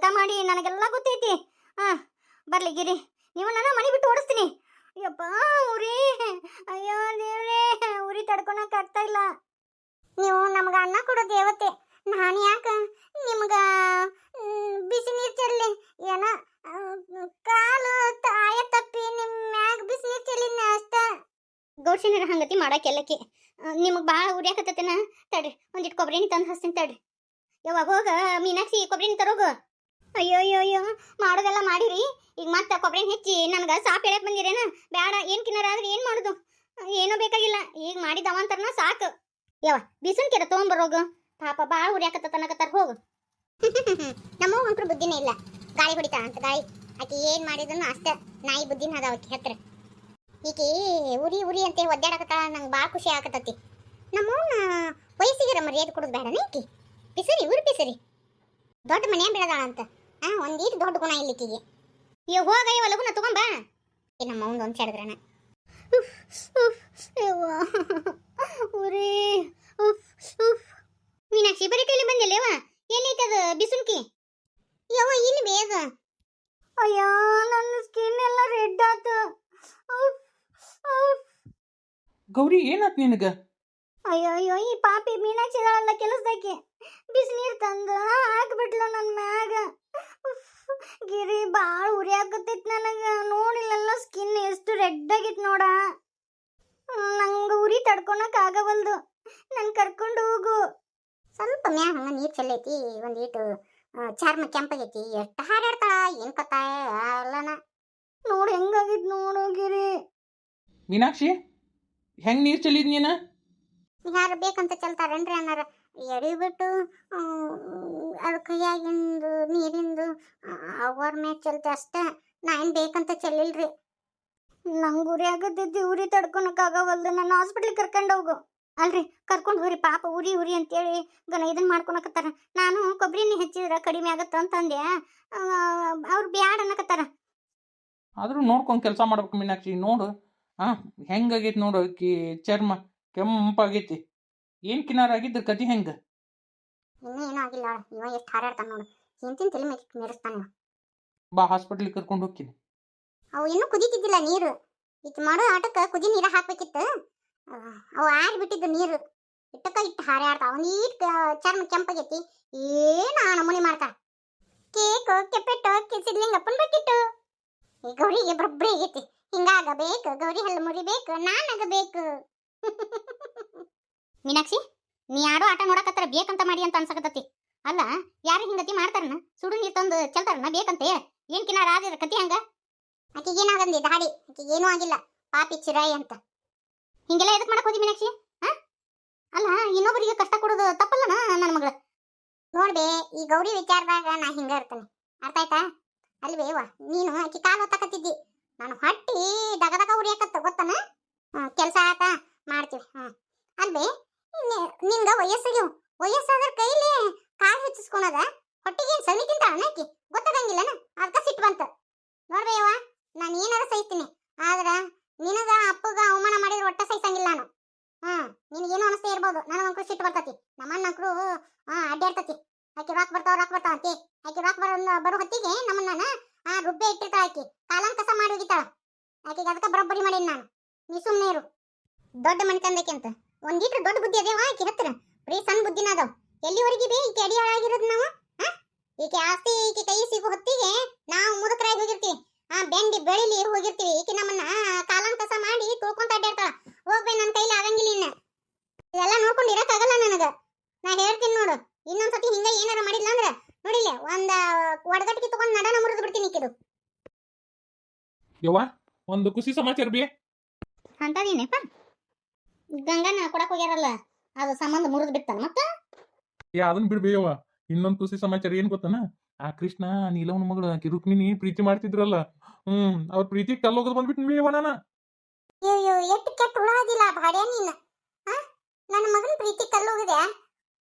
ಜಳಕ ಮಾಡಿ ನನಗೆಲ್ಲ ಗೊತ್ತೈತಿ. ಬರ್ಲಿ ಗಿರಿ, ನೀವು ನನ್ನ ಮನೆ ಬಿಟ್ಟು ಓಡಿಸ್ತೀನಿ. ಯಪ್ಪ ಉರಿ, ಅಯ್ಯೋ ದೇವ್ರೇ, ಉರಿ ತಡ್ಕೊಳಕ್ ಆಗ್ತಾ ಇಲ್ಲ. ನೀವು ನಮ್ಗೆ ಅನ್ನ ಕೊಡೋ ದೇವತೆ, ನಾನು ಯಾಕ ನಿಮ್ಗ ಬಿಸಿ ನೀರು ಚೆಲ್ಲಿ? ಏನ ಕಾಲು ತಾಯ ತಪ್ಪಿ ನಿಮ್ಮ ಮ್ಯಾಗ ಬಿಸಿ ನೀರು ಚೆಲ್ಲಿನ ಅಷ್ಟ. ಗೌಡ್ಸಿನರ ಹಂಗತಿ ಮಾಡಕ್ಕೆಲ್ಲಕ್ಕೆ ನಿಮಗೆ ಭಾಳ ಉರಿಯಾಕತ್ತೇನ? ತಡ್ರಿ, ಒಂದಿಟ್ಟು ಕೊಬ್ಬರಿ ಎಣ್ಣೆ ತಂದು ಹಚ್ತೀನಿ ತಡ್ರಿ. ಯಾವಾಗ ಹೋಗ ಮೀನಾಕ್ಷಿ, ಕೊಬ್ಬರಿ ಎಣ್ಣೆ ತರೋಗು. ಅಯ್ಯೋ ಅಯ್ಯೋ ಅಯ್ಯೋ, ಮಾಡೋದೆಲ್ಲ ಮಾಡಿರಿ, ಈಗ ಮತ್ತೆ ಕೊಬ್ಬರಿ ಎಣ್ಣೆ ಹೆಚ್ಚಿ ನನಗೆ ಸಾಪ್ ಹೇಳಕ್ ಬಂದಿರೇನ? ಬೇಡ, ಏನು ಕಿನ್ನರ ಆದ್ರೆ ಏನು ಮಾಡೋದು? ಏನೂ ಬೇಕಾಗಿಲ್ಲ, ಈಗ ಮಾಡಿದ ಅವಂತರನ ಸಾಕು. ಯಾವ ಬಿಸಿನ ಕೆರ ತೊಗೊಂಬರೋಗು, ಪಾಪ ಭಾಳ ಉರಿಯಾಕತ್ತನಕತ್ತಾರ, ಹೋಗು. ನಮ್ಮ ಅಂತೂ ಬುದ್ಧಿನೇ ಇಲ್ಲ, ಗಾಳಿ ಹೊಡಿತಾ ಅಂತ ಗಾಳಿ. ಆಕೆ ಏನು ಮಾಡಿದ್ರು ಅಷ್ಟೇ ನಾಯಿ ಬುದ್ಧಿನ ಅದ ಆಕೆ ಹತ್ರ. ಈಕೆ ಉರಿ ಉರಿ ಅಂತ ಒದ್ದಾಡಕತ್ತಾಳ, ನಂಗೆ ಭಾಳ ಖುಷಿ ಆಗತ್ತತಿ. ನಮ್ಮವನ್ನ ವಯಸ್ಸಿಗೆ ಮರ್ಯಾದೆ ಕೊಡೋದು ಬೇಡನೇ ಈಕೆ. ಪಿಸರಿ ಊರು ಪಿಸರಿ, ದೊಡ್ಡ ಮನೆಯ ಬೆಳೆದಾಳ ಅಂತ. ಒಂದೀಟು ದೊಡ್ಡ ಗುಣ ಇಲ್ಲಿಕ್ಕಿಗೆ. ಈಗ ಹೋಗ ಇವ ಲಗುನ ತಗೊಂಬ. ನಮ್ಮ ಅವನು ಒಂದು ಚೆಡದ್ರಣ ಉರಿ. ಮೀನಾಕ್ಷಿ ಬರೀ ಕೈಲಿ ಬಂದಿಲ್ಲವ? ಏನೈತದ ಬಿಸುನ್ಕಿ? ಯವ್ವ ಇಲ್ಲಿ ಬೇಗ. ಅಯ್ಯೋ ನನ್ನ ಸ್ಕಿನ್ ಎಲ್ಲ ರೆಡ್ ಆತು. ಗೌರಿ, ಏನಾತ್ ನಿನಗ? ಅಯ್ಯೋ ಅಯ್ಯೋ, ಈ ಪಾಪಿ ಮೀನಾಕ್ಷಿಗಳೆಲ್ಲ ಕೆಲಸದಾಕಿ ಬಿಸಿ ನೀರು ತಂದು ಹಾಕ್ಬಿಟ್ಲು ನನ್ನ ಮ್ಯಾಗ. ಗಿರಿ ಭಾಳ ಉರಿ ಆಗತ್ತೈತಿ ನನಗೆ. ನೋಡಿಲ್ಲ ಸ್ಕಿನ್ ಎಷ್ಟು ರೆಡ್ ಆಗಿತ್ತು ನೋಡ. ನಂಗೆ ಉರಿ ತಡ್ಕೊಳಕ್ ಆಗವಲ್ದು, ನನ್ ಕರ್ಕೊಂಡು ಹೋಗು. ಸ್ವಲ್ಪ ಮ್ಯಾ ಹಂಗ ನೀರು ಚೆಲ್ಲೈತಿ, ಒಂದೀಟು ಚರ್ಮ ಕೆಂಪಾಗೈತಿ. ಎಷ್ಟು ಹಾರಾಡ್ತಾಳ, ಏನು ಕತ್ತ ಅಲ್ಲನ. ನೋಡು ಹೆಂಗಾಗಿತ್ತು ನೋಡು ಗಿರಿ. ಮೀನಾಕ್ಷಿ, ಹೆಂಗ್ ನೀರು ಚೆಲ್ಲಿದ್ ನೀನ? ಯಾರು ಬೇಕಂತ ಚೆಲ್ತಾರೇನ್ರಿ ಅನ್ನಾರ? ಎಡಿಬಿಟ್ಟು ಅದು ಕೈಯಾಗಿಂದು ನೀರಿಂದು ಅವ್ರ ಮ್ಯಾಗ ಚೆಲ್ತೆ ಅಷ್ಟೇ. ನಾ ಏನು ಬೇಕಂತ ಚೆಲ್ಲಿಲ್ರಿ. ನಂಗೆ ಉರಿ ಆಗತ್ತೈತಿ, ಉರಿ ತಡ್ಕೊಳಕ್ಕಾಗವಲ್ದು. ನನ್ನ ಹಾಸ್ಪಿಟ್ಲಿಗೆ ಕರ್ಕೊಂಡು ಹೋಗು. ಅಲ್ರಿ ಕರ್ಕೊಂಡು ಹೋಗ್ರಿ, ಪಾಪ ಉರಿ ಉರಿ ಅಂತೇಳಿ ಇದನ್ನ ಮಾಡ್ಕೊಳಕತ್ತಾರ. ನಾನು ಕೊಬ್ಬರಿ ಎಣ್ಣೆ ಹಚ್ಚಿದ್ರೆ ಕಡಿಮೆ ಆಗತ್ತ ಅಂತಂದೆ, ಅವ್ರು ಬ್ಯಾಡ ಅನ್ನಕತ್ತಾರ. ಆದ್ರೂ ನೋಡ್ಕೊಂಡು ಕೆಲಸ ಮಾಡ್ಬೇಕು ಮೀನಾಕ್ಷಿ. ನೋಡು ಹೆಂಗಾಗೈತಿ ನೋಡು, ಚರ್ಮ ಕೆಂಪಾಗೈತಿ. ಏನು ಕಿನಾರ ಆಗಿದ್ರ ಕತಿ ಹೆಂಗ? ಇನ್ನೂ ಏನೂ ಆಗಿಲ್ಲ, ಇವ ಎಷ್ಟು ಹಾರಾಡ್ತಾನ ನೋಡು. ಹಿಂತಿನ ತಲೆ ಮೆರೆಸ್ತಾನೆ. ಬಾ, ಹಾಸ್ಪಿಟ್ಲಿಗೆ ಕರ್ಕೊಂಡು ಹೋಗ್ತೀನಿ. ಅವು ಇನ್ನೂ ಕುದೀತಿದ್ದಿಲ್ಲ ನೀರು. ಇಟ್ಟು ಮಾಡೋ ಆಟಕ್ಕೆ ಕುದಿ ನೀರು ಹಾಕ್ಬೇಕಿತ್ತು. ಅವು ಆಡ್ಬಿಟ್ಟಿದ್ದು ನೀರು ಇಟ್ಟು ಹಾರಾಡ್ತಾವ. ಒಂದೀಟ್ ಚರ್ಮ ಕೆಂಪಾಗೈತಿ, ಏನು ನಮೂನಿ ಮಾಡ್ತಾ. ಕೇಕು ಕೆಪ್ಪೆಟ್ಟು ಸಿದ್ಲಿಂಗಪ್ಪನ ಬಕ್ಕಿಟ್ಟು. ಈ ಗೌರಿಗೆ ಬೊಬ್ಬರಿ ಆಗೈತಿ. ಹಿಂಗಾಗಬೇಕು, ಗೌರಿ ಹಲ್ಲು ಮುರಿಬೇಕು, ನಾನಾಗಬೇಕು. ಮೀನಾಕ್ಷಿ, ನೀ ಆಡೋ ಆಟ ನೋಡಕತ್ತಾರ ಬೇಕಂತ ಮಾಡಿ ಅಂತ ಅನ್ಸಕತ್ತತಿ. ಅಲ್ಲ, ಯಾರು ಹಿಂಗತಿ ಮಾಡ್ತಾರನ? ಸುಡು ನೀರು ತಂದು ಚೆಲ್ತಾರನ ಬೇಕಂತೆ? ಏನ್ ಕಿನಾರ ಆದಿರ ಕತಿ ಹಂಗ? ಆಕಿಗೇನಾಗಂದಿ ದಾಡಿ, ಆಕಿಗೇನೂ ಆಗಿಲ್ಲ, ಪಾಪಿ ಚಿರಾಯಿ ಅಂತ. ಹಿಂಗೆಲ್ಲ ಎದಕ್ ಮಾಡಕ್ ಹೋದಿ ಮೀನಾಕ್ಷಿ? ಅಲ್ಲ, ಇನ್ನೊಬ್ಬರಿಗೆ ಕಷ್ಟ ಕೊಡೋದು ತಪ್ಪಲ್ಲನ ನನ್ನ ಮಗಳ? ನೋಡ್ಬೇ, ಈ ಗೌರಿ ವಿಚಾರದಾಗ ನಾ ಹಿಂಗ ಇರ್ತಾನೆ, ಅರ್ಥ ಆಯ್ತಾ? ಅಲ್ವೇವ, ನೀನು ಆಕಿ ಕಾಲು ಹೊತ್ತಕತ್ತಿದ್ದಿ, ನಾನು ಹೊಟ್ಟಿ ದಗದಗ ಉರಿಯಾಕತ್ತ ಗೊತ್ತನ? ಕೆಲಸ ಆತ ಮಾಡ್ತೀವಿ. ಅಲ್ವೇ, ನಿನ್ಗ ವಯಸ್ಸಾದ್ರ ಕೈಲಿ ಕಾಲು ಹೆಚ್ಚಿಸ್ಕೊಳದ, ಹೊಟ್ಟಿಗೇನು ಸಣ್ಣಿಕ್ಕಿಂತ ಅಣ್ಣಕ್ಕಿ ಗೊತ್ತಾಗಂಗಿಲ್ಲನ? ಅದಕ್ಕ ಸಿಟ್ಟು ಬಂತ. ನೋಡ್ಬೇಯವ್ವ, ನಾನು ಏನಾರ ಸಹಿಸ್ತೀನಿ, ಆದ್ರ ನಿನಗ ಅಪ್ಪಗ ಅವಮಾನ ಮಾಡಿದ್ರೆ ಒಟ್ಟ ಸಹಿಸಂಗಿಲ್ಲ ನಾನು. ನಿನಗೇನು ಅನಿಸ್ತೇ ಇರ್ಬೋದು, ನನಗಂಕ್ರು ಸಿಟ್ಟು ಬರ್ತತಿ. ನಮ್ಮನ್ನಂಕ್ರು ಅಡ್ಡಾಡ್ತತಿ. ಆಕಿ ರಾಕ್ ಬರ್ತಾವ ಅಂತಿ. ಆಕಿ ರಾಕ್ ಬರೋ ಹೊತ್ತಿಗೆ ನಮ್ಮನ್ನ ರುಬ್ಬೆ ಇಟ್ಟಿರ್ತಾಳ. ಆಕಿ ಕಾಲಂಗ್ ಕಸ ಮಾಡಿ ಹೋಗಿತಾಳ. ಆಕಿಗೆ ಅದಕ್ಕೆ ಬರೋಬ್ಬರಿ ಮಾಡೀನಿ ನಾನು. ನೀ ಸುಮ್ಮನೆ ಇರು. ದೊಡ್ಡ ಮನೆ ತಂದಕ್ಕೆ ಅಂತ ಒಂದೀಟ್ರು ದೊಡ್ಡ ಬುದ್ಧಿ ಅದೇವ ಆಕಿ ಹತ್ರ? ಬರೀ ಸಣ್ಣ ಬುದ್ಧಿನ ಅದಾವ. ಎಲ್ಲಿವರೆಗೆ ಬೇ ಈಕೆ ಅಡಿಯಾಳಾಗಿರೋದು ನಾವು? ಈಕೆ ಆಸ್ತಿ ಈಕೆ ಕೈ ಸಿಗೋ ಹೊತ್ತಿಗೆ ನಾವು ಮುದುಕರಾಗಿ ಹೋಗಿರ್ತೀವಿ, ಬೆಂಡಿ ಬೆಳಿಲಿ ಹೋಗಿರ್ತೀವಿ. ಈಕೆ ನಮ್ಮನ್ನ ಕಾಲಂಗ್ ಕಸ ಮಾಡಿ ತುಳ್ಕೊಂತ ಅಡ್ಡಾಡ್ತಾಳ. ಹೋಗ್ಬೇ, ನನ್ನ ಕೈಲಿ ಆಗಂಗಿಲ್ಲ. ಇನ್ನ ಇದೆಲ್ಲ ನೋಡ್ಕೊಂಡು ಇರಕ್ಕಾಗಲ್ಲ ನನಗ. ನಾ ಹೇಳ್ತೀನಿ ನೋಡು, ಇನ್ನೊಂದ್ಸತಿ ಹಿಂಗ ಏನಾರ ಮಾಡಿಲ್ಲ ಅಂದ್ರ ನೋಡಿಲ್ಲ, ಒಂದ ಒಡಗಟ್ಟಿಗೆ ತಗೊಂಡ್ ನಡನ ಮುರಿದು ಬಿಡ್ತೀನಿ ಈಕಿದು. ಯವ್ವ, ಒಂದು ಖುಷಿ ಸಮಾಚಾರ ಬೇ. ಅಂತದೇನಪ್ಪ? ಗಂಗನ ಕೊಡಕ್ ಹೋಗ್ಯಾರಲ್ಲ, ಅದು ಸಂಬಂಧ ಮುರಿದು ಬಿಡ್ತಾನ ಮತ್ತ? ಅದನ್ನ ಬಿಡ್ಬೇಯವ್ವ. ಇನ್ನೊಂದು ಖುಷಿ ಸಮಾಚಾರ ಏನ್ ಗೊತ್ತನ? ಆ ಕೃಷ್ಣ ನೀಲವನ ಮಗಳು ಆಕಿ ರುಕ್ಮಿಣಿ ಪ್ರೀತಿ ಮಾಡ್ತಿದ್ರಲ್ಲ, ಅವ್ರ ಪ್ರೀತಿ ಕಲ್ಲೋಗದ್ ಬಂದ್ಬಿಟ್ಟು ಬೇಯವ್ವ ನಾನು. ಅಯ್ಯೋ, ಎಷ್ಟು ಕೆಟ್ಟ ಉಳಾದಿಲ್ಲ ಭಾಡ್ಯ ನೀನು. ನನ್ನ ಮಗನ ಪ್ರೀತಿ ಕಲ್ಲೋಗಿದೆ.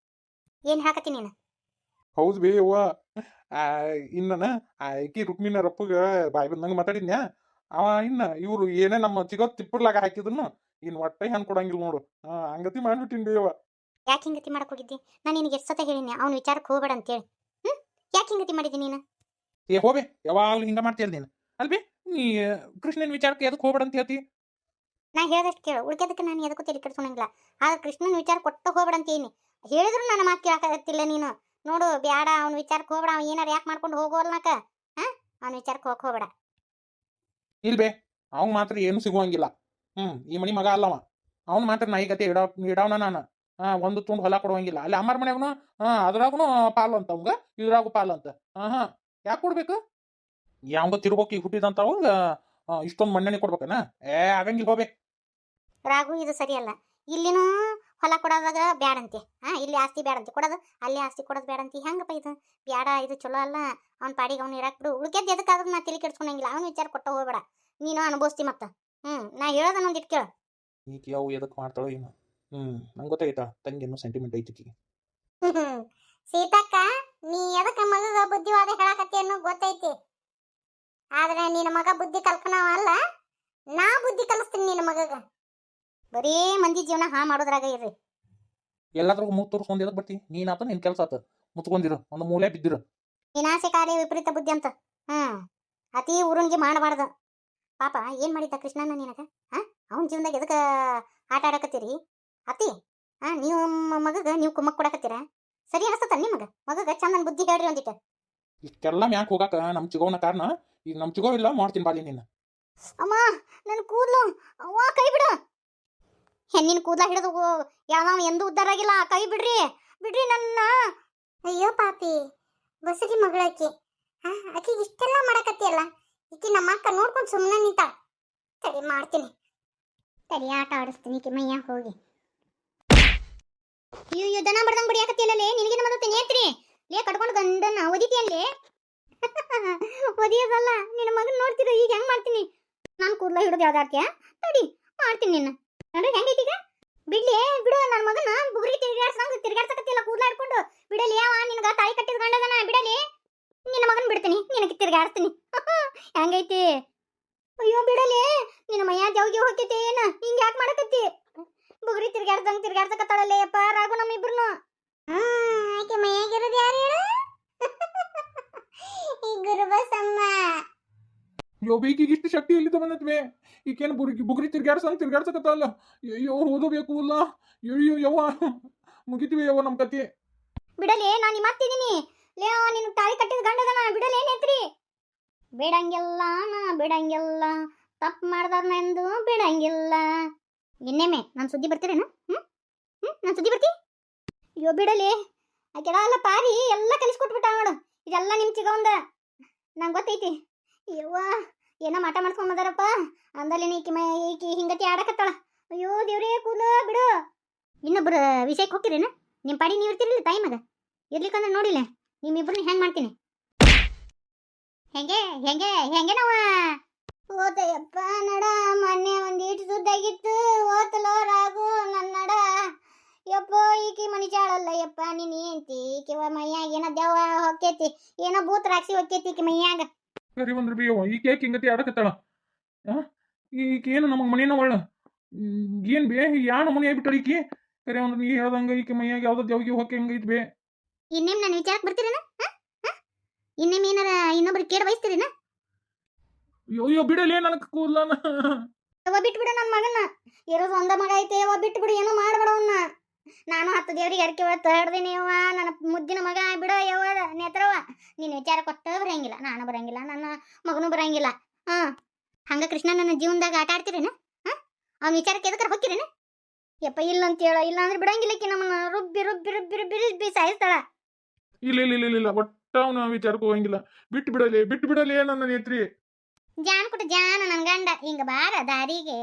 ಏನ್ ಹಾಕತಿ ನೀನು? ಹೌದು ಬೇಯವ್ವ. ಇನ್ನನ ಆಕಿ ರುಕ್ಮಿಣಿ ರಪ್ಪಗ ಬಾಯಿ ಬಂದಂಗ ಮಾತಾಡಿದ್ನ್ಯಾ. ಅವ ಇನ್ನ ಇವ್ರು ಏನೇ ನಮ್ಮ ಚಿಗೋ ತಿಪ್ಪರ್ಲಾಗ ಹಾಕಿದ್ರು ಇನ್ ಒಟ್ಟೆ ಹೆಣ್ ಕೊಡಂಗಿಲ್ಲ ನೋಡು. ಹಂಗತಿ ಮಾಡ್ಬಿಟ್ಟಿನ್ ಬೇಯವ್ವ. ಯಾಕೆ ಹಿಂಗತಿ ಮಾಡಕ್ ಹೋಗಿದ್ದಿ? ನಾನು ನಿನಗೆ ಎಷ್ಟು ಸತ ಹೇಳಿನಿ ಅವ್ನ ವಿಚಾರಕ್ಕೆ ಹೋಗ್ಬೇಡ ಅಂತೇಳಿ. ಯಾಕೆ ಹಿಂಗತಿ ಮಾಡಿದಿ ನೀನು? ಏ ಹೋಬೆ, ಯಾವಾಗ್ಲೂ ಹಿಂಗ ಮಾಡ್ತೀಯಲ್ಲ ನೀನು. ಅಲ್ಬಿ, ನೀ ಕೃಷ್ಣನ್ ವಿಚಾರಕ್ಕೆ ಎದಕ್ಕೆ ಹೋಗ್ಬೇಡ ಅಂತ ಹೇಳ್ತಿ? ನಾ ಹೇಳ್ದಷ್ಟು ಕೇಳು, ಉಳ್ಕೆದಕ್ಕೆ ನಾನು ಎದಕ್ಕೂ ತಲೆ ಕೆಡ್ಸೋಣಂಗಿಲ್ಲ. ಆದ್ರೆ ಕೃಷ್ಣನ ವಿಚಾರ ಕೊಟ್ಟು ಹೋಗ್ಬೇಡ ಅಂತೀನಿ. ಹೇಳಿದ್ರು ನನ್ನ ಮಾತು ಕೇಳಕ್ಕಾಗತ್ತಿಲ್ಲ ನೀನು. ನೋಡು ಬ್ಯಾಡ, ಅವ್ನ ವಿಚಾರಕ್ಕೆ ಹೋಗ್ಬೇಡ. ಅವ್ನು ಏನಾರು ಯಾಕೆ ಮಾಡ್ಕೊಂಡು ಹೋಗೋಲ್ನಾಕ ಅವ್ನ ವಿಚಾರಕ್ಕೆ ಹೋಗ್ಬೇಡ. ಇಲ್ಬೇ, ಅವ್ನ್ ಮಾತ್ರ ಏನು ಸಿಗುವಂಗಿಲ್ಲ. ಈ ಮನಿ ಮಗ ಅಲ್ಲವ. ಅವ್ನು ಮಾತ್ರ ನಾಯಿಗತೆ ಇಡವನ ನಾನು. ಒಂದು ತುಂಡು ಹೊಲ ಕೊಡುವಂಗಿಲ್ಲ. ಅಲ್ಲಿ ಅಮ್ಮರ ಮನೆಯವನು ಅದ್ರಾಗೂ ಪಾಲು ಅಂತ ಅವಂಗ, ಇದ್ರಾಗೂ ಪಾಲು ಅಂತ. ಯಾಕೆ ಕೊಡ್ಬೇಕು? ಯಾವಂಗ ತಿರ್ಬೋಕಿ ಹುಟ್ಟಿದಂತ ಅವಂಗ ಇಷ್ಟೊಂದು ಮಣ್ಣೆಣ್ಣೆ ಕೊಡ್ಬೇಕನ? ಆಗಂಗಿಲ್ಲ ಹೋಬೆ. ರಾಘು, ಇದು ಸರಿಯಲ್ಲ. ಇಲ್ಲಿನೂ ಹೊಲ ಕೊಡೋದಾಗ ಬ್ಯಾಡಂತೆ. ಇಲ್ಲಿ ಆಸ್ತಿ ಬ್ಯಾಡಂತೆ ಕೊಡೋದು, ಅಲ್ಲಿ ಆಸ್ತಿ ಕೊಡೋದು ಬ್ಯಾಡಂತೆ. ಹೆಂಗಪ್ಪ ಇದು? ಬ್ಯಾಡ, ಇದು ಚಲೋ ಅಲ್ಲ. ಅವ್ನ ಪಾಡಿಗೆ ಅವ್ನು ಇರಾಕ್ ಬಿಡು. ಉಳ್ಕೆದ್ದು ಎದಕ್ಕಾದ್ರೂ ನಾ ತಲೆ ಕೆಡ್ಸ್ಕೊಂಡಂಗಿಲ್ಲ. ಅವ್ನ ವಿಚಾರ ಕೊಟ್ಟ ಹೋಗ್ಬೇಡ. ನೀನು ಅನುಭವಿಸ್ತಿ ಮತ್ತ. ನಾ ಹೇಳೋದನ್ನ ಒಂದಿಟ್ಟು ಕೇಳು. ಈಗ ಯಾವ ಎದಕ್ಕೆ ಮಾಡ್ತಾಳೋ ಏನು? ನಂಗೆ ಗೊತ್ತಾಯ್ತಾ, ತಂಗಿಯನ್ನು ಸೆಂಟಿಮೆಂಟ್ ಐತಿ. ಸೀತಕ್ಕ, ನೀ ಎದಕ್ಕೆ ಮಗಗ ಬುದ್ಧಿವಾದ ಹೇಳಕತ್ತಿ ಅನ್ನೋ ಗೊತ್ತೈತಿ. ಆದ್ರೆ ನಿನ್ನ ಮಗ ಬುದ್ಧಿ ಕಲ್ಕನವ ಅಲ್ಲ, ನಾ ಬುದ್ಧಿ ಕಲಿಸ್ತೀನಿ ನಿನ್ನ ಮಗಗ. ಬರೀ ಮಂದಿ ಜೀವನ ಮಾಡೋದ್ರಾಗ ಇರ್ರಿ. ಎಲ್ಲಾದ್ರೂ ಮೂತ್ ತೋರಿಸ್ಕೊಂಡ್ ಎದಕ್ ಬರ್ತಿ? ನೀನಾತ ನಿನ್ ಕೆಲಸ ಆತ, ಮುತ್ಕೊಂಡಿರು, ಒಂದು ಮೂಲೆ ಬಿದ್ದಿರು. ವಿನಾಶಕಾರಿ ವಿಪರೀತ ಬುದ್ಧಿ ಅಂತ. ಅತಿ ಊರನ್ಗೆ ಮಾಡಬಾರ್ದು. ಪಾಪ ಏನ್ ಮಾಡಿದ್ದ ಕೃಷ್ಣನ ನಿನಗ? ಅವನ ಜೀವನದಾಗ ಎದಕ್ಕೆ ಆಟ ಆಡಕತ್ತೀರಿ ಅತಿ? ನೀವು ಮಗಗ ನೀವು ಕುಮ್ಮಕ್ ಕೊಡಕತ್ತೀರ? ಸರಿ ಅನಿಸ್ತತ ನಿಮಗ? ಮಗಗ ಚಂದನ್ ಬುದ್ಧಿ ಹೇಳ್ರಿ ಒಂದಿಟ್ಟು. ಇಷ್ಟೆಲ್ಲ ಮ್ಯಾಕ್ ಹೋಗಾಕ ನಮ್ ಚಿಗೋವನ ಕಾರಣ. ಈಗ ನಮ್ ಚಿಗೋ ಇಲ್ಲ, ಮಾಡ್ತೀನಿ ಬಾಲಿ ನಿನ್ನ. ಅಮ್ಮ, ನನ್ ಕೂದ್ಲು ಅವ್ವ, ಕೈ ಬಿಡು. ಹೆಣ್ಣಿನ ಕೂದ್ಲ ಹಿಡಿದು ಯಾವ ಎಂದೂ ಉದ್ದಾರ ಆಗಿಲ್ಲ. ಕೈ ಬಿಡ್ರಿ, ಬಿಡ್ರಿ ನನ್ನ. ಅಯ್ಯೋ ಪಾಪಿ, ಬಸರಿ ಮಗಳಾಕಿ. ಆಕಿಗೆ ಇಷ್ಟೆಲ್ಲ ಮಾಡಕತ್ತಿಯಲ್ಲ. ಈಕಿ ನಮ್ಮ ಅಕ್ಕ ನೋಡ್ಕೊಂಡು ಸುಮ್ಮನೆ ನಿಂತ. ಸರಿ, ಮಾಡ್ತೀನಿ. ಸರಿ, ಆಟ ಆಡಿಸ್ತೀನಿ ಈಕಿ ಮೈಯ ಹೋಗಿ. ಅಯ್ಯೋ, ದನ ಬಡ್ದಂಗ್ ಬಡಿಯಾಕತ್ತಿಯಲ್ಲೇ. ನಿನಗೇನು ಮತ್ತೆ ನೇತ್ರಿ ಲೇ ಕಟ್ಕೊಂಡು ಗಂಡನ ಒದಿತಿಯಲ್ಲೇ. ಒದಿಯೋದಲ್ಲ, ನಿನ್ನ ಮಗನ್ ನೋಡ್ತಿರೋ ಈಗ ಹೆಂಗ್ ಮಾಡ್ತೀನಿ. ನಾನು ಕೂದಲ ಹಿಡಿದು ಯಾವ್ದಾಡ್ತೀಯ? ತಡಿ, ಮಾಡ್ತೀನಿ ನಿನ್ನ. ನೋಡ್ರಿ ಹೆಂಗೈತಿ ಈಗ. ಬಿಡ್ಲಿ, ಬಿಡು ನನ್ನ ಮಗನ. ಬುಗುರಿ ತಿರ್ಗಾಡ್ಸಕತ್ತಿಲ್ಲ ಕೂದಲ ಹಿಡ್ಕೊಂಡು. ಬಿಡಲಿ, ಯಾವ ನಿನಗ ತಾಯಿ ಕಟ್ಟಿದ ಗಂಡದನ. ಬಿಡಲಿ, ನಿನ್ನ ಮಗನ್ ಬಿಡ್ತೀನಿ, ನಿನಗೆ ತಿರ್ಗಾಡ್ತೀನಿ. ಹೆಂಗೈತಿ? ಅಯ್ಯೋ ಬಿಡಲಿ, ನಿನ್ನ ಮೈಯ ಜೌಗಿ ಹೋಗ್ತೈತಿ. ಏನ ಹಿಂಗ ಯಾಕೆ ಮಾಡಕತ್ತಿ? ಬುಗುರಿ ತಿರ್ಗಾಡ್ಸಕತ್ತಾಳಲ್ಲೇ ಅಪ್ಪ ರಾಘು ನಮ್ಮಿಬ್ರು. ಆಕೆ ಮೈಯಾಗಿರೋದು ಯಾರು ಹೇಳು? ಈ ಗುರುಬಸಮ್ಮ. ಯೋಬೇಕಿಗೆ ಇಷ್ಟು ಶಕ್ತಿ ಎಲ್ಲಿದ್ದ ಬಂದತ್ವೆ? ಈಕೇನು ಬುಗುರಿ ತಿರ್ಗಾಡ್ಸಕತ್ತಲ್ಲ. ಅಯ್ಯೋ ಓದಬೇಕು ಅಲ್ಲ. ಅಯ್ಯೋ ಯವ್ವ, ಮುಗಿತೀವಿ ಯವ್ವ ನಮ್ ಕತಿ. ಬಿಡಲಿ, ನಾನು ಮತ್ತಿದ್ದೀನಿ. ಲೇ, ನಿನ್ ತಾಳಿ ಕಟ್ಟಿದ ಗಂಡದನ. ಬಿಡಲೇನೈತ್ರಿ? ಬಿಡಂಗಿಲ್ಲ, ನಾ ಬಿಡಂಗಿಲ್ಲ. ತಪ್ಪು ಮಾಡ್ದವ್ರನ್ನ ಎಂದು ಬಿಡಂಗಿಲ್ಲ. ಇನ್ನೇಮೆ ನಾನು ಸುದ್ದಿ ಬರ್ತೀರೇನ? ನಾನು ಸುದ್ದಿ ಬರ್ತಿ? ಅಯ್ಯೋ ಬಿಡಲಿ, ಆ ಕೆಳ ಎಲ್ಲ ಪಾರಿ ಎಲ್ಲ ಕಲಿಸ್ಕೊಟ್ಬಿಟ್ಟ ನೋಡು. ಇದೆಲ್ಲ ನಿಮ್ ಚಿಗವಂದ. ನಂಗೆ ಗೊತ್ತೈತಿ. ಅಯ್ಯವ್ವ, ಏನೋ ಮಾಟ ಮಾಡ್ಸ್ಕೊಂಬದಾರಪ್ಪ. ಅಂದಲ್ಲಿ ಈಕಿ ಹಿಂಗತಿ ಆಡಕತ್ತಾಳ. ಅಯ್ಯೋ ದೇವ್ರೇ, ಕೂದಲು ಬಿಡು. ಇನ್ನೊಬ್ಬರ ವಿಷಯಕ್ಕೆ ಹೋಗ್ತಿರೇನ? ನಿಮ್ಮ ಪಾಡಿ ನೀವು ಇರ್ತಿರಲಿಲ್ಲ ತಾಯಿ ಮಗ. ಇರ್ಲಿಕ್ಕಂದ್ರೆ ನೋಡಿಲ್ಲ ನಿಮ್ಮಿಬ್ರನ್ನ ಹೆಂಗೆ ಮಾಡ್ತೀನಿ. ಹೆಂಗೆ ನಾವು ಓತಯ್ಯಪ್ಪ ನಡ. ಮೊನ್ನೆ ಒಂದೀಟು ಸುದ್ದಾಗಿತ್ತು. ಓತಲೋ ರಾಗು ನನ್ನ ನಡ. ಯಪ್ಪ, ಈಕಿ ಮನಿಚಾಳಲ್ಲ ಯಪ್ಪ. ನೀನು ಏಂತಿ ಈಕಿ ಮೈಯಾಗ ಏನೋ ದೆವ್ವ ಹೊಕ್ಕೈತಿ, ಏನೋ ಭೂತ ರಾಕ್ಷಿ ಹೊಕ್ಕೈತಿ ಈಕಿ ಮೈಯಾಗ. ಸರಿ ಒಂದ್ರ ಬಿ ಯವ್ವ, ಈಕೆ ಯಾಕೆ ಹಿಂಗತಿ ಆಡಕತ್ತಾಳ? ಈಕೇನು ನಮಗೆ ಮನೇನ ಒಳ್ಳ ಏನ್ ಬೇ? ಯಾವ ಮನೆ ಆಗ್ಬಿಟ್ಟಾಳ ಈಕಿ? ಸರಿ ಒಂದ್ರ ನೀ ಹೇಳ್ದಂಗ ಈಕಿ ಮೈಯಾಗ ಯಾವ್ದು ದೇವ್ಗಿ ಹೊಕ್ಕೆ ಹೆಂಗೈತಿ ಬೇ? ಇನ್ನೇಮ್ ನನ್ನ ವಿಚಾರಕ್ಕೆ ಬರ್ತೀರೇನ? ಇನ್ನೇಮ್ ಏನಾರ ಇನ್ನೊಬ್ರಿಗೆ ಕೇಳ ಬಯಸ್ತೀರೇನ? ಅಯ್ಯೋ ಬಿಡಲೇ ನನಗೆ ಕೂದಲನ. ಬಿಟ್ಬಿಡು ನನ್ನ ಮಗನ. ಇರೋದು ಒಂದ ಮಗ ಐತೆ. ಬಿಟ್ಬಿಡು, ಏನೋ ಮಾಡ್ಬೇಡ ಅವನ್ನ. ನಾನು 10 ದೇವ್ರಿಗೆ ಅರಕೆ ಹೊತ್ತು ಹಿಡ್ದೀನಿ ಯವ್ವ. ನನ್ನ ಮುದ್ದಿನ ಮಗ ಬಿಡ ಯವ್ವ ನೇತ್ರವ. ನೀನು ವಿಚಾರ ಕೊಟ್ಟ ಬರಂಗಿಲ್ಲ, ನಾನು ಬರಂಗಿಲ್ಲ, ನನ್ನ ಮಗನೂ ಬರಂಗಿಲ್ಲ. ಹಂಗ ಕೃಷ್ಣ ನನ್ನ ಜೀವನದಾಗ ಆಟ ಆಡ್ತೀರೇನ? ಅವ್ನ ವಿಚಾರಕ್ಕೆ ಎದಕ್ಕಾರ ಹೊಕ್ಕಿರೇನ? ಯಪ್ಪ ಇಲ್ಲ ಅಂತ ಹೇಳ. ಇಲ್ಲ ಅಂದ್ರೆ ಬಿಡಂಗಿಲ್ಲಕ್ಕಿ ನಮ್ಮನ್ನ ರುಬ್ಬಿ ರುಬ್ಬಿ ರುಬ್ಬಿ ರುಬ್ಬಿ ರುಬ್ಬಿ ಸಾಯಿಸ್ತಾಳ. ಇಲ್ಲ ಒಟ್ಟ ಅವನ ವಿಚಾರಕ್ಕೆ ಹೋಗಂಗಿಲ್ಲ. ಬಿಟ್ಟು ಬಿಡಲೇ ನನ್ನ ನೇತ್ರಿ. ಜಾನ್ ಕೊಟ್ಟು ಜಾನ ನನ್ನ ಗಂಡ. ಹಿಂಗ ಬಾರ ದಾರಿಗೆ.